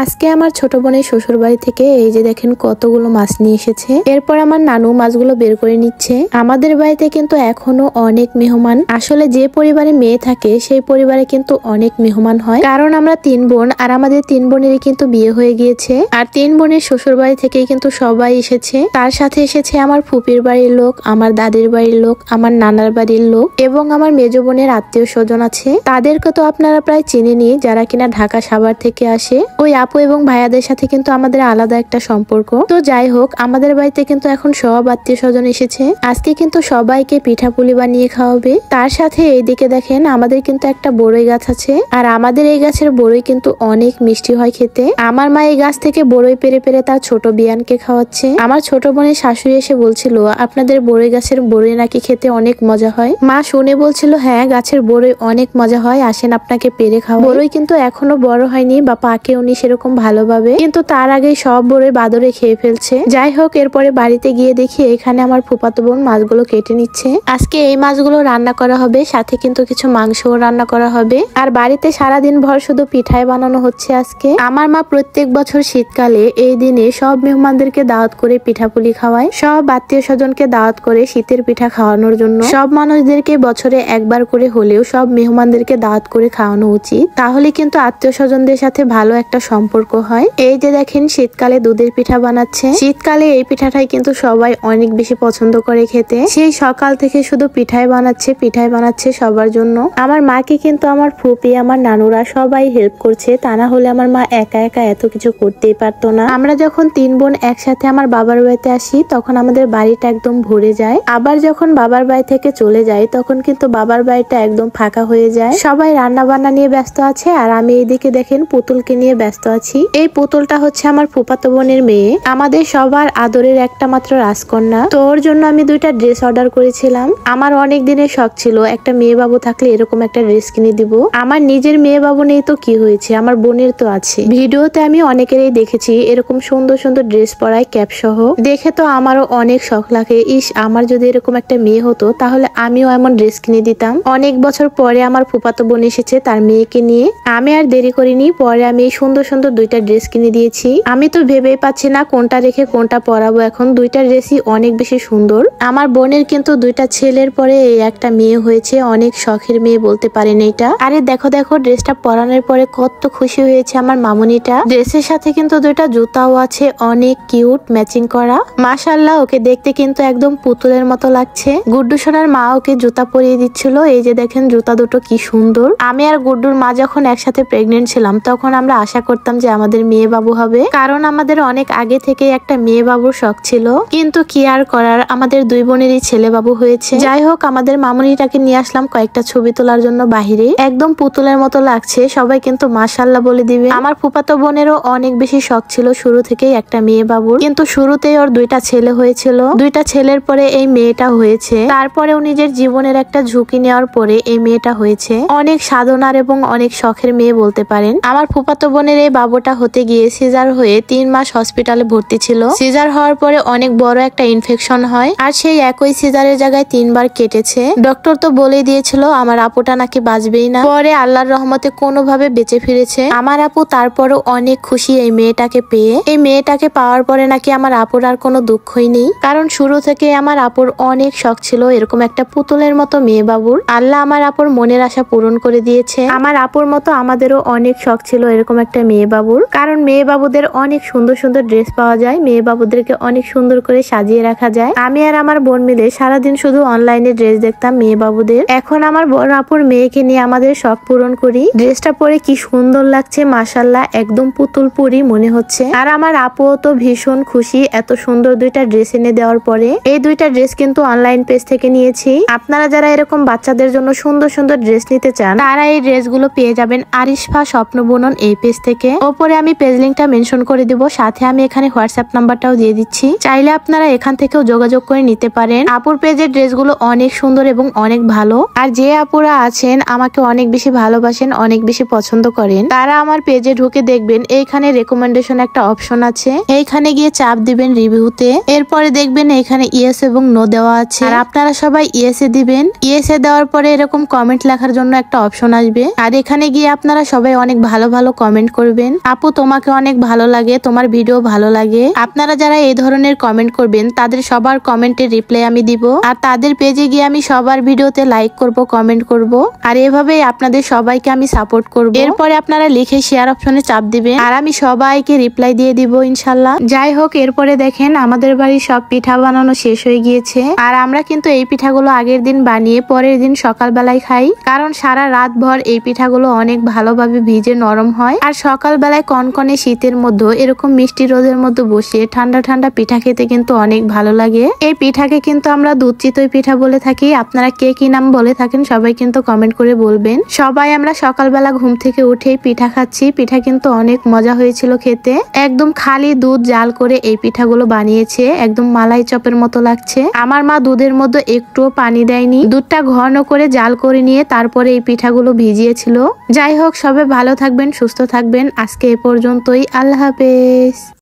আজকে আমার ছোট বোনের শ্বশুর বাড়ি থেকে এই যে দেখেন কতগুলো মাছ নিয়ে এসেছে। এরপর আমার নানু মাছগুলো বের করে নিচ্ছে। আমাদের বাড়িতে কিন্তু এখনো অনেক মেহমান। আসলে যে পরিবারে মেয়ে থাকে সেই পরিবারে কিন্তু অনেক মেহমান হয়, কারণ আমরা 3 বোন আর আমাদের 3 বোনেরই কিন্তু বিয়ে হয়ে গিয়েছে। আর 3 বোনের শ্বশুর বাড়ি থেকেই কিন্তু সবাই এসেছে। তার সাথে এসেছে আমার ফুপির বাড়ির লোক, আমার দাদির বাড়ির লোক, আমার নানার বাড়ির লোক এবং আমার মেজো বোনের আত্মীয় স্বজন আছে। তাদেরকে তো আপনারা প্রায় চিনেনি, যারা কিনা ঢাকা সাভার থেকে আসে। ওই আপু এবং ভাইয়াদের সাথে কিন্তু আমাদের আলাদা একটা সম্পর্ক। তো যাই হোক, আমাদের বাড়িতে কিন্তু এখন সব আত্মীয় স্বজন এসেছে। আজকে কিন্তু সবাইকে পিঠাপুলি বানিয়ে খাওয়াবে। তার সাথে এইদিকে দেখেন আমাদের কিন্তু একটা বড়ই গাছ আছে, আর আমাদের এই গাছের বড়ই কিন্তু অনেক মিষ্টি হয় খেতে। আমার মা এই গাছ থেকে বড়ই পেরে পেরে তার ছোট বিয়ানকে খাওয়াচ্ছে। আমার ছোট বোনের শাশুড়ি এসে বলছিল আপনাদের বড়ই গাছের বড়ই নাকি খেতে অনেক মজা হয়। মা শুনে বলছিল হ্যাঁ, গাছের বড়ই অনেক মজা হয়, আসেন আপনাকে পেরে খাওয়া। বড়ই কিন্তু এখনো বড় হয়নি বা পাকেও নি সেরকম ভালোভাবে, কিন্তু তার আগে সব বড়ই বাদরে খেয়ে ফেলছে। যাই হোক, এরপরে বাড়িতে গিয়ে দেখি এখানে আমার ফুফাতো বোন মাছগুলো কেটে নিচ্ছে। আজকে এই মাছগুলো রান্না করা হবে, সাথে কিন্তু কিছু মাংসও রান্না করা হবে। আর বাড়িতে সারাদিন ভর শুধু পিঠাই বানানো হচ্ছে আজকে। আমার মা প্রত্যেক বছর শীতকালে এই দিনে সব মেহমানদেরকে দাওয়াত করে পিঠাপুলি খাওয়ায়। সব আত্মীয় স্বজনকে দাওয়াত করে শীতের পিঠা খাওয়ানোর জন্য। সব মানুষদেরকে বছরে একবার করে হলেও সব মেহমানদেরকে দাওয়াত করে খাওয়ানো উচিত, তাহলে কিন্তু আত্মীয় স্বজনদের সাথে ভালো একটা সম্পর্ক হয়। এই যে দেখেন শীতকালে দুধের পিঠা বানাচ্ছে। শীতকালে এই পিঠাটাই কিন্তু সবাই অনেক বেশি পছন্দ করে খেতে। সেই সকাল থেকে শুধু পিঠাই বানাচ্ছে সবার জন্য। আমার মাকে কিন্তু আমার ফুপি, আমার নানুরা সবাই হেল্প করছে, তা না হলে আমার মা একা একা এত কিছু করতেই পারতো না। আমরা যখন 3 বোন একসাথে আমার বাবার বাড়িতে আসি তখন আমাদের বাড়িটা একদম ভরে যায়। আবার যখন বাবার বাড়ি থেকে চলে যাই তখন কিন্তু বাবার বাড়িটা একদম ফাঁকা হয়ে যায়। সবাই রান্না বান্না নিয়ে ব্যস্ত আছে, আর আমি এইদিকে দেখেন পুতুলকে নিয়ে ব্যস্ত আছি। এই পুতুলটা হচ্ছে আমার ফুফাতো বোনের মেয়ে, আমাদের সবার আদরের একটা মাত্র রাজকন্যা। তো ওর জন্য আমি 2টা ড্রেস অর্ডার করেছিলাম। আমার অনেক দিনের শখ ছিল একটা মেয়ে বাবু থাকলে এরকম একটা ড্রেস কিনে দিব। আমার নিজের মেয়ে বাবু নেই তো কি হয়েছে, আমার বোনের তো আছে। ভিডিওতে আমি অনেকেরই দেখেছি এরকম সুন্দর সুন্দর ড্রেস পরায় ক্যাপ সহ, দেখে তো আমারও অনেক শখ লাগে। ইস, আমার যদি এরকম একটা মেয়ে হতো তাহলে আমিও এমন ড্রেস কিনে দিতাম। অনেক বছর পরে আমার ফুফাতো বোন এসেছে তার মেয়েকে নিয়ে। আমি আর দেরি করিনি, পরে আমি এই সুন্দর সুন্দর 2টা ড্রেস কিনে দিয়েছি। আমি তো ভেবেই পাচ্ছি না কোনটা রেখে কোনটা পরাবো। এখন 2টা ড্রেসই অনেক বেশি সুন্দর। আমার বোনের কিন্তু 2টা ছেলের পরে এই একটা মেয়ে হয়েছে, অনেক শখের মেয়ে বলতে পারেন এটা। আরে দেখো দেখো, ড্রেসটা পরানোর পরে কত খুশি হয়েছে আমার মামুনিটা। ড্রেসের সাথে কিন্তু 2টা জুতাও আছে, অনেক কিউট ম্যাচিং করা। মাশাআল্লাহ, ওকে দেখতে কিন্তু একদম পুতুলের মতো লাগছে। গুড্ডু সোনার মা ওকে জুতা পরিয়ে দিচ্ছিল। এই যে দেখেন জুতা দুটো কি সুন্দর। আমি আর গুড্ডুর মা যখন একসাথে প্রেগনেন্ট ছিলাম তখন আমরা আশা করতাম যে আমাদের মেয়ে বাবু হবে, কারণ আমাদের অনেক আগে থেকে একটা মেয়ে বাবুর শখ ছিল। কিন্তু কি আর করার, আমাদের 2 বোনেরই ছেলে বাবু হয়েছে। যাই হোক, আমাদের মামুনিটাকে নিয়ে আসলাম কয়েকটা ছবি তোলার জন্য বাহিরে। একদম পুতুলের মতো লাগছে, সবাই কিন্তু মাশাআল্লাহ বলে দিবে। আমার ফুফাতো বোনেরও অনেক বেশি শখ ছিল শুরু থেকেই একটা মেয়ে বাবুর, কিন্তু শুরুতেই ওর 2টা ছেলে হয়েছিল। 2টা ছেলের পরে এই মেয়েটা হয়েছে। তারপরেও নিজের জীবনের একটা ঝুঁকি নেওয়ার পরে এই মেয়েটা হয়েছে। অনেক সাধনার এবং অনেক শখের মেয়ে বলতে পারেন। আমার ফুফাতো বোনের এই বাবুটা হতে গিয়ে সিজার হয়ে 3 মাস হসপিটালে ভর্তি ছিল। সিজার হওয়ার পরে অনেক বড় একটা ইনফেকশন হয়, আর সেই একই সিজারের জায়গায় 3 বার কেটেছে। ডক্টর তো বলে দিয়েছিল আমার আপুটা নাকি বাঁচবেই না। পরে আল্লাহর রহমতে কোনোভাবে বেঁচে ফিরেছে আমার আপু। তারপরও অনেক খুশি এই মেয়েটাকে পেয়ে। এই মেয়েটাকে পাওয়ার পরে নাকি আমার আপুর আর কোনো দুঃখই নেই, কারণ শুরু থেকে আমার আপুর অনেক শখ ছিল এরকম একটা পুতুলের মতো মেয়ে বাবুর। আল্লাহ আমার আপুর মনের আশা পূরণ করে দিয়েছে। আমার আপুর মতো আমাদেরও অনেক শখ ছিল এরকম একটা মেয়ে বাবুর, কারণ মেয়ে বাবুদের অনেক সুন্দর সুন্দর ড্রেস পাওয়া যায়, মেয়ে বাবুদেরকে অনেক সুন্দর করে সাজিয়ে রাখা যায়। আমি আর আমার বোন মিলে সারাদিন শুধু অনলাইনে ড্রেস দেখতাম মেয়ে বাবুদের। এখন আমার বোন আপুর মেয়েকে নিয়ে আমাদের শখ পূরণ করি। ড্রেসটা পরে কি সুন্দর লাগছে মাশাআল্লাহ, একদম পুতুল পুরি মনে হচ্ছে। আর আমার আপুও তো ভীষণ খুশি এত সুন্দর 2টা ড্রেস এনে দেওয়ার পরে। এই 2টা ড্রেস কিন্তু অনলাইন পেজ থেকে নিয়েছি। আপনারা যারা এরকম বাচ্চাদের জন্য সুন্দর সুন্দর ড্রেস নিতে চান তারা এই ড্রেসগুলো পেয়ে যাবেন আরিশফা স্বপ্ন বুনন এই পেজ থেকে। ওপরে আমি পেজ লিংকটা মেনশন করে দিব, সাথে আমি এখানে হোয়াটসঅ্যাপ নাম্বারটাও দিয়ে দিচ্ছি, চাইলে আপনারা এখান থেকেও যোগাযোগ করে নিতে পারেন। আপুর পেজের ড্রেসগুলো অনেক সুন্দর এবং অনেক ভালো। আর যে আপুরা আছেন আমাকে অনেক বেশি ভালোবাসেন, অনেক বেশি পছন্দ করেন, তারা আমার পেজে ঢুকে দেখবেন এইখানে রেকমেন্ডেশন একটা অপশন আছে, এইখানে গিয়ে চাপ দিবেন রিভিউতে। এরপরে দেখবেন এখানে ইয়েস এবং নো দেওয়া আছে, আর আপনারা সবাই ইয়েস এ দিবেন। ইয়েস এ দেওয়ার পরে এরকম কমেন্ট লেখার জন্য একটা অপশন আসবে, আর এখানে গিয়ে আপনারা সবাই অনেক ভালো ভালো কমেন্ট করবেন। করবেন। আপু তোমাকে অনেক ভালো লাগে, তোমার ভিডিও ভালো লাগে। আপনারা যারা এই ধরনের কমেন্ট করবেন তাদের সবার কমেন্টের রিপ্লাই আমি দিব, আর তাদের পেজে গিয়ে আমি সবার ভিডিওতে লাইক করব, কমেন্ট করব, আর এভাবেই আপনাদের সবাইকে আমি সাপোর্ট করব। এরপরে আপনারা লিখে শেয়ার অপশনে চাপ দিবেন আর আমি সবাইকে রিপ্লাই দিয়ে দিব ইনশাল্লাহ। যাই হোক, এরপরে দেখেন আমাদের বাড়ির সব পিঠা বানানো শেষ হয়ে গিয়েছে, আর আমরা কিন্তু এই পিঠাগুলো আগের দিন বানিয়ে পরের দিন সকালবেলায় খাই, কারণ সারা রাত ভর এই পিঠাগুলো অনেক ভালোভাবে ভিজে নরম হয়। আর সকালবেলায় কনকনে শীতের মধ্যে এরকম মিষ্টি রোদের মধ্যে বসে ঠান্ডা ঠান্ডা পিঠা খেতে কিন্তু অনেক ভালো লাগে। এই পিঠাকে কিন্তু আমরা দুধ চিতই পিঠা বলে থাকি। আপনারা কে কি নাম বলে থাকেন সবাই কিন্তু কমেন্ট করে বলবেন। সবাই আমরা সকালবেলা ঘুম থেকে উঠেই পিঠা খাচ্ছি। পিঠা কিন্তু অনেক মজা হয়েছিল খেতে, একদম খালি দুধ জাল করে এই পিঠাগুলো বানিয়েছে, একদম মালাই চপের মতো লাগছে। আমার মা দুধের মধ্যে একটুও পানি দেয়নি, দুধটা ঘন করে জাল করে নিয়ে তারপরে এই পিঠাগুলো ভিজিয়েছিল। যাই হোক, সবাই ভালো থাকবেন, সুস্থ থাকবেন। আজকে এ পর্যন্তই, আল্লাহ হাফেজ।